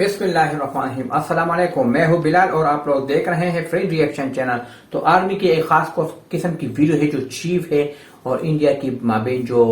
बिस्मिल्लाहिर्रहमानिर्रहीम। अस्सलाम वालेकुम, मैं हूं बिलाल और आप लोग देख रहे हैं फ्री रिएक्शन चैनल। तो आर्मी की एक खास किस्म की वीडियो है जो चीफ है और इंडिया की माबेन जो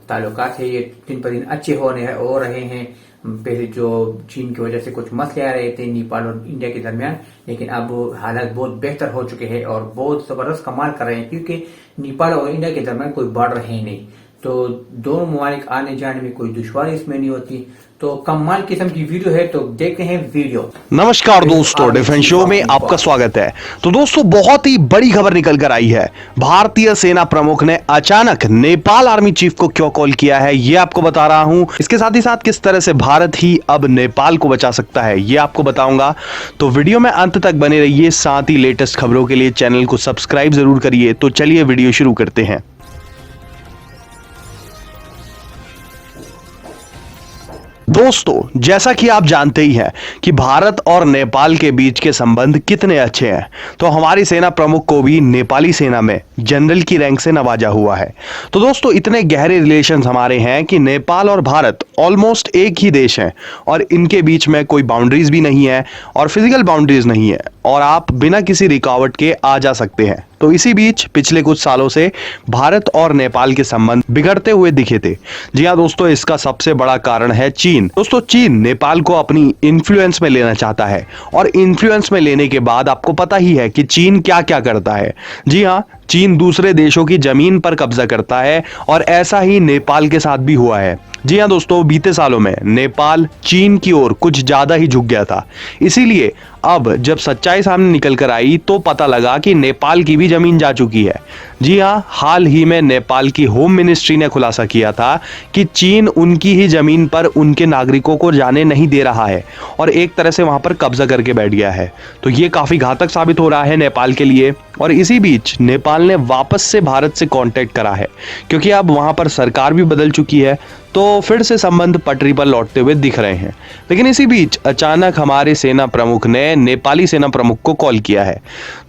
ताल्लुकात है ये दिन पर दिन अच्छे हो रहे हैं। पहले जो चीन की वजह से कुछ मसले आ रहे थे नेपाल और इंडिया के दरमियान, लेकिन अब हालात बहुत बेहतर हो चुके हैं और बहुत जबरदस्त कमाल कर रहे हैं, क्योंकि नेपाल और इंडिया के दरमियान कोई बॉर्डर है नहीं, तो दोनों ममालिक आने जाने में कोई दुश्वारी इसमें नहीं होती। तो कमाल किस्म की वीडियो है, तो देखते हैं वीडियो। नमस्कार दोस्तों, डिफेंस शो में आपका स्वागत है। तो दोस्तों, बहुत ही बड़ी खबर निकल कर आई है। भारतीय सेना प्रमुख ने अचानक नेपाल आर्मी चीफ को क्यों कॉल किया है ये आपको बता रहा हूं। इसके साथ ही साथ किस तरह से भारत ही अब नेपाल को बचा सकता है ये आपको बताऊंगा। तो वीडियो में अंत तक बने रहिए, साथ ही लेटेस्ट खबरों के लिए चैनल को सब्सक्राइब जरूर करिए। तो चलिए वीडियो शुरू करते हैं। दोस्तों, जैसा कि आप जानते ही हैं कि भारत और नेपाल के बीच के संबंध कितने अच्छे हैं, तो हमारी सेना प्रमुख को भी नेपाली सेना में जनरल की रैंक से नवाजा हुआ है। तो दोस्तों, इतने गहरे रिलेशंस हमारे हैं कि नेपाल और भारत ऑलमोस्ट एक ही देश हैं और इनके बीच में कोई बाउंड्रीज भी नहीं है और फिजिकल बाउंड्रीज नहीं है और आप बिना किसी रुकावट के आ जा सकते हैं। तो इसी बीच पिछले कुछ सालों से भारत और नेपाल के संबंध बिगड़ते हुए दिखे थे। जी हाँ दोस्तों, इसका सबसे बड़ा कारण है चीन। दोस्तों, चीन नेपाल को अपनी इन्फ्लुएंस में लेना चाहता है और इन्फ्लुएंस में लेने के बाद आपको पता ही है कि चीन क्या क्या करता है। जी हाँ, चीन दूसरे देशों की जमीन पर कब्जा करता है और ऐसा ही नेपाल के साथ भी हुआ है। जी हाँ दोस्तों, बीते सालों में नेपाल चीन की ओर कुछ ज्यादा ही झुक गया था। इसीलिए अब जब सच्चाई सामने निकल कर आई तो पता लगा कि नेपाल की भी जमीन जा चुकी है। जी हाँ, हाल ही में नेपाल की होम मिनिस्ट्री ने खुलासा किया था कि चीन उनकी ही जमीन पर उनके नागरिकों को जाने नहीं दे रहा है और एक तरह से वहां पर कब्जा करके बैठ गया है। तो ये काफी घातक साबित हो रहा है नेपाल के लिए। और इसी बीच नेपाल ने वापस से भारत से कांटेक्ट करा है, क्योंकि अब वहां पर सरकार भी बदल चुकी है, तो फिर से संबंध पटरी पर लौटते हुए दिख रहे हैं। लेकिन इसी बीच अचानक हमारे सेना प्रमुख ने नेपाली सेना प्रमुख को कॉल किया है।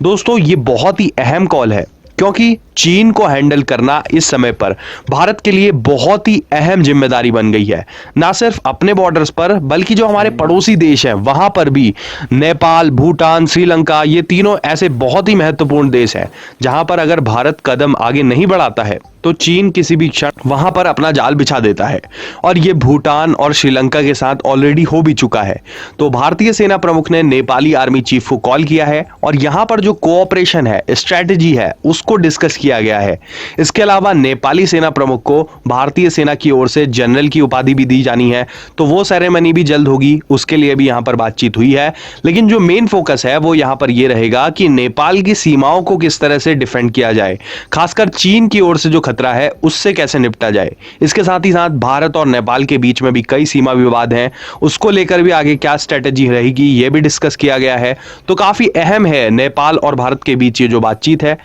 दोस्तों, ये बहुत ही अहम कॉल है, क्योंकि चीन को हैंडल करना इस समय पर भारत के लिए बहुत ही अहम जिम्मेदारी बन गई है। ना सिर्फ अपने बॉर्डर्स पर, बल्कि जो हमारे पड़ोसी देश हैं वहां पर भी, नेपाल, भूटान, श्रीलंका, ये तीनों ऐसे बहुत ही महत्वपूर्ण देश हैं जहां पर अगर भारत कदम आगे नहीं बढ़ाता है तो चीन किसी भी क्षण वहां पर अपना जाल बिछा देता है और ये भूटान और श्रीलंका के साथ ऑलरेडी हो भी चुका है। तो भारतीय सेना प्रमुख ने नेपाली आर्मी चीफ को कॉल किया है और यहां पर जो कोऑपरेशन है, स्ट्रेटेजी है, उसको डिस्कस किया गया है। इसके अलावा नेपाली सेना प्रमुख को भारतीय सेना की ओर से जनरल की उपाधि भी दी जानी है, तो वो सेरेमनी भी जल्द होगी, उसके लिए भी यहां पर बातचीत हुई है। लेकिन जो मेन फोकस है वो यहां पर ये रहेगा कि नेपाल की सीमाओं को किस तरह से डिफेंड किया जाए, खासकर चीन की ओर से जो खतरा है उससे कैसे निपटा जाए। इसके साथ ही साथ भारत और नेपाल के बीच में भी कई सीमा विवाद हैं, उसको लेकर भी आगे क्या स्ट्रेटेजी रहेगी ये भी डिस्कस किया गया है। तो काफी अहम है नेपाल और भारत के बीच ये जो बातचीत है,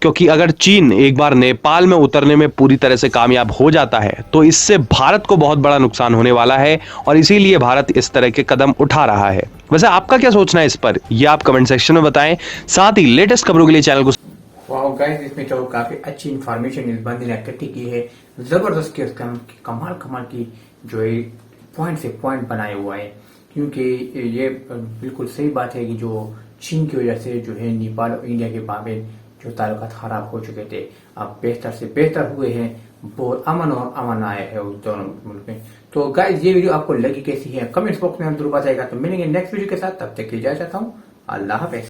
क्योंकि अगर चीन एक बार नेपाल में उतरने में पूरी तरह से कामयाब हो जाता है तो इससे भारत को बहुत बड़ा नुकसान होने वाला है और इसीलिए भारत इस तरह के कदम उठा रहा है। वैसे आपका क्या सोचना है इस पर, ये आप कमेंट सेक्शन में बताएं। साथ ही लेटेस्ट खबरों के लिए चैनल को वाओ गाइस, इसमें तो काफी अच्छी इंफॉर्मेशन इस बंदे ने इकट्ठी की है। जबरदस्त के कमाल की जो है पॉइंट से पॉइंट बनाया हुआ है, क्योंकि ये बिल्कुल सही बात है कि जो चीन की वजह से जो है नेपाल और इंडिया के मामले जो ताल्लुकात खराब हो चुके थे अब बेहतर से बेहतर हुए हैं, बहुत अमन और अमन आया है उस दोनों मुल्क में। तो गाइस, ये वीडियो आपको लगी कैसी है कमेंट बॉक्स में हम जरूर बताएगा। तो मिलेंगे नेक्स्ट वीडियो के साथ, तब तक के लिए इजाजत चाहता हूँ। अल्लाह हाफ़िज़।